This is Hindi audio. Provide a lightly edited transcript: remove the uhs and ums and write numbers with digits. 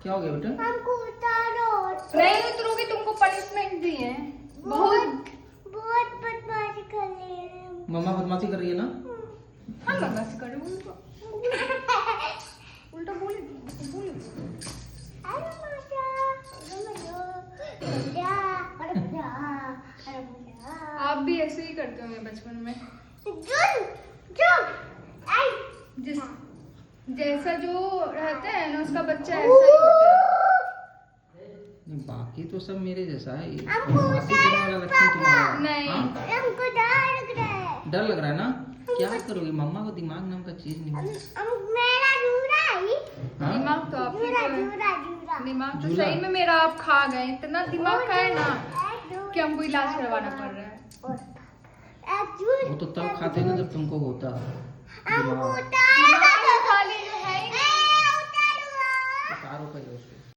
क्या हो गया बेटा? हमको उतारो। नहीं उतरोगी, तुमको पनिशमेंट दी है। बहुत बहुत बदमाशी कर रहे हैं। मम्मा बदमाशी कर रही है ना? हाँ बदमाशी कर रही हूँ उल्टा उल्टा बोल बोल। अरे माता, अरे मजा, अरे मजा, अरे मजा। आप भी ऐसे ही करते होंगे बचपन में। जुन, जुन, आई। जिस जैसा जो रहता है ना उसका बच्चा ऐसा ही होता है। नहीं, बाकी तो सब मेरे जैसा है। हमको बदमाशी करने वाला लक्षण तुम्हारा। नहीं। हाँ? हमको डर लग रहा है। डर लग रहा है ना? क्या करोगी? मम्मा को दिमाग नाम का चीज नहीं है। मेरा जूरा ही। हाँ? दिमाग तो आपकी जूरा, तो है। जूरा, जूरा। दिमाग तो झूला। सही में मेरा आप खा गए, इतना दिमाग खाए ना कि हमको इलाज करवाना पड़ रहा है। वो तो तब खाते ना जब तुमको होता हमको दिमाग। उतारो। दिमाग खा ली जो है ही नहीं। उतारो। उतारो पहले उसको।